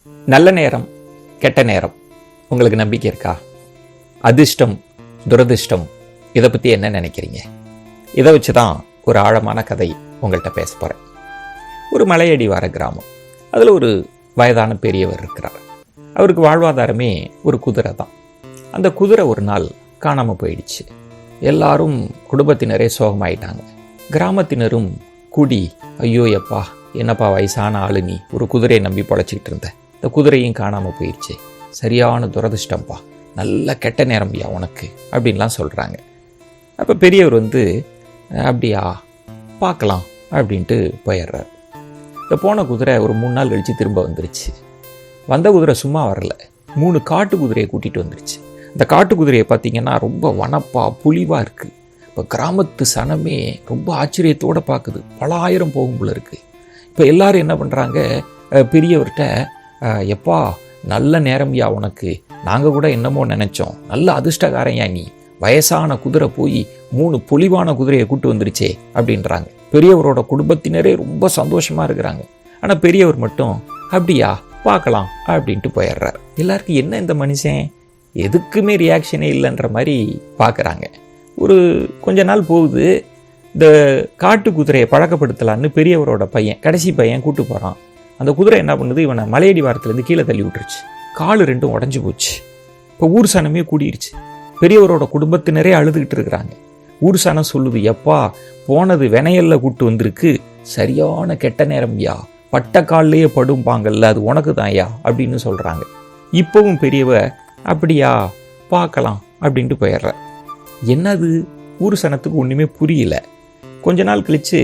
நல்ல நேரம், கெட்ட நேரம் உங்களுக்கு நம்பிக்கை இருக்கா? அதிர்ஷ்டம், துரதிர்ஷ்டம், இதை பற்றி என்ன நினைக்கிறீங்க? இதை வச்சு தான் ஒரு ஆழமான கதை உங்கள்கிட்ட பேச போகிறேன். ஒரு மலையடிவார கிராமம். அதில் ஒரு வயதான பெரியவர் இருக்கிறார். அவருக்கு வாழ்வாதாரமே ஒரு குதிரை தான். அந்த குதிரை ஒரு நாள் காணாமல் போயிடுச்சு. எல்லாரும் குடும்பத்தினரே சோகமாயிட்டாங்க. கிராமத்தினரும் கூடி, ஐயோ எப்பா, என்னப்பா வயசான ஆளு, நீ ஒரு குதிரையை நம்பி பொழைச்சிக்கிட்டு இருந்த, இந்த குதிரையும் காணாமல் போயிடுச்சு, சரியான துரதிர்ஷ்டம்ப்பா, நல்ல கெட்ட நேரம்யா உனக்கு அப்படின்லாம் சொல்கிறாங்க. அப்போ பெரியவர் அப்படியா, பார்க்கலாம் அப்படின்ட்டு போயிடுறார். இந்த போன குதிரை ஒரு 3 நாள் கழித்து திரும்ப வந்துருச்சு. வந்த குதிரை சும்மா வரல, 3 காட்டு குதிரையை கூட்டிகிட்டு வந்துருச்சு. இந்த காட்டு குதிரையை பார்த்திங்கன்னா ரொம்ப வனப்பா புலிவாக இருக்குது. இப்போ கிராமத்து சனமே ரொம்ப ஆச்சரியத்தோடு பார்க்குது. பல ஆயிரம் போகும் போல இருக்குது. இப்போ எல்லோரும் என்ன பண்ணுறாங்க, பெரியவர்கிட்ட, எப்பா நல்ல நேரம்யா உனக்கு, நாங்கள் கூட என்னமோ நினச்சோம், நல்ல அதிர்ஷ்டக்காரையா நீ, வயசான குதிரை போய் 3 பொலிவான குதிரையை கூட்டு வந்துருச்சே அப்படின்றாங்க. பெரியவரோட குடும்பத்தினரே ரொம்ப சந்தோஷமாக இருக்கிறாங்க. ஆனால் பெரியவர் மட்டும் அப்படியா, பார்க்கலாம் அப்படின்ட்டு போயிடுறார். எல்லாருக்கும் என்ன இந்த மனுஷன் எதுக்குமே ரியாக்ஷனே இல்லைன்ற மாதிரி பார்க்குறாங்க. ஒரு கொஞ்ச நாள் போகுது. இந்த காட்டு குதிரையை பழக்கப்படுத்தலான்னு பெரியவரோட பையன், கடைசி பையன் கூட்டு போகிறான். அந்த குதிரை என்ன பண்ணுது, இவனை மலையடி வாரத்துலேருந்து கீழே தள்ளி விட்டுருச்சு. கால் 2 உடஞ்சி போச்சு. இப்போ ஊர் சனமே கூடிருச்சு. பெரியவரோட குடும்பத்தினரே அழுதுகிட்டு இருக்கிறாங்க. ஊர் சனம் சொல்லுது, எப்பா போனது வினையல்ல கூட்டு வந்திருக்கு, சரியான கெட்ட நேரம்யா, பட்ட கால்லையே படும்பாங்கல்ல, அது உனக்கு தான் ஐயா அப்படின்னு சொல்கிறாங்க. இப்போவும் பெரியவ அப்படியா, பார்க்கலாம் அப்படின்ட்டு போயிடுற. என்னது, ஊர் சனத்துக்கு ஒன்றுமே புரியல. கொஞ்ச நாள் கழித்து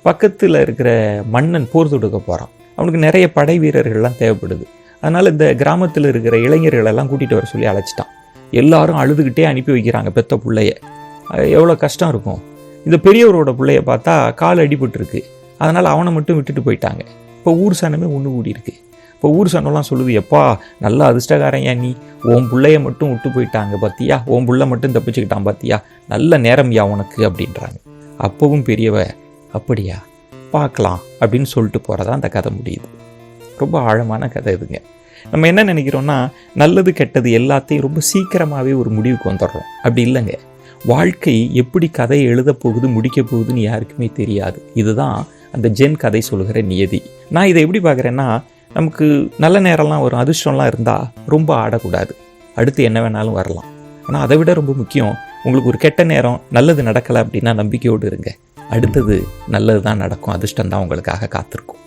பக்கத்தில் இருக்கிற மன்னன் போர் தொடுக்க போகிறான். அவனுக்கு நிறைய படை வீரர்கள்லாம் தேவைப்படுது. அதனால் இந்த கிராமத்தில் இருக்கிற இளைஞர்களெல்லாம் கூட்டிகிட்டு வர சொல்லி அழைச்சிட்டான். எல்லாரும் அழுதுகிட்டே அனுப்பி வைக்கிறாங்க பெத்த பிள்ளைய. எவ்வளோ கஷ்டம் இருக்கும். இந்த பெரியவரோட பிள்ளைய பார்த்தா கால் அடிபட்டுருக்கு. அதனால் அவனை மட்டும் விட்டுட்டு போயிட்டாங்க. இப்போ ஊர் சனமே ஒன்று கூடி இருக்கு. இப்போ ஊர் சனம்லாம் சொல்லுது, எப்பா நல்ல அதிர்ஷ்டக்காரன் நீ, உன் பிள்ளைய மட்டும் விட்டு போயிட்டாங்க பார்த்தியா, உன் பிள்ளை மட்டும் தப்பிச்சுக்கிட்டான் பார்த்தியா, நல்ல நேரம்யா உனக்கு அப்படின்றாங்க. அப்பவும் பெரியவ அப்படியா, பார்க்கலாம் அப்படின்னு சொல்லிட்டு போகிறதா அந்த கதை முடியுது. ரொம்ப ஆழமான கதை இதுங்க. நம்ம என்ன நினைக்கிறோன்னா, நல்லது கெட்டது எல்லாத்தையும் ரொம்ப சீக்கிரமாகவே ஒரு முடிவுக்கு வந்துடுறோம். அப்படி இல்லைங்க. வாழ்க்கை எப்படி கதையை எழுத போகுது, முடிக்க போகுதுன்னு யாருக்குமே தெரியாது. இதுதான் அந்த ஜென் கதை சொல்கிற நியதி. நான் இதை எப்படி பார்க்குறேன்னா, நமக்கு நல்ல நேரம்லாம் வரும், அதிர்ஷ்டம்லாம் இருந்தால் ரொம்ப ஆடக்கூடாது. அடுத்து என்ன வேணாலும் வரலாம். ஆனால் அதை விட ரொம்ப முக்கியம், உங்களுக்கு ஒரு கெட்ட நேரம், நல்லது நடக்கலை அப்படின்னா நம்பிக்கையோடு இருங்க. அடுத்தது நல்லது தான் நடக்கும், அதிர்ஷ்டம் தான் உங்களுக்காக காத்திருக்கும்.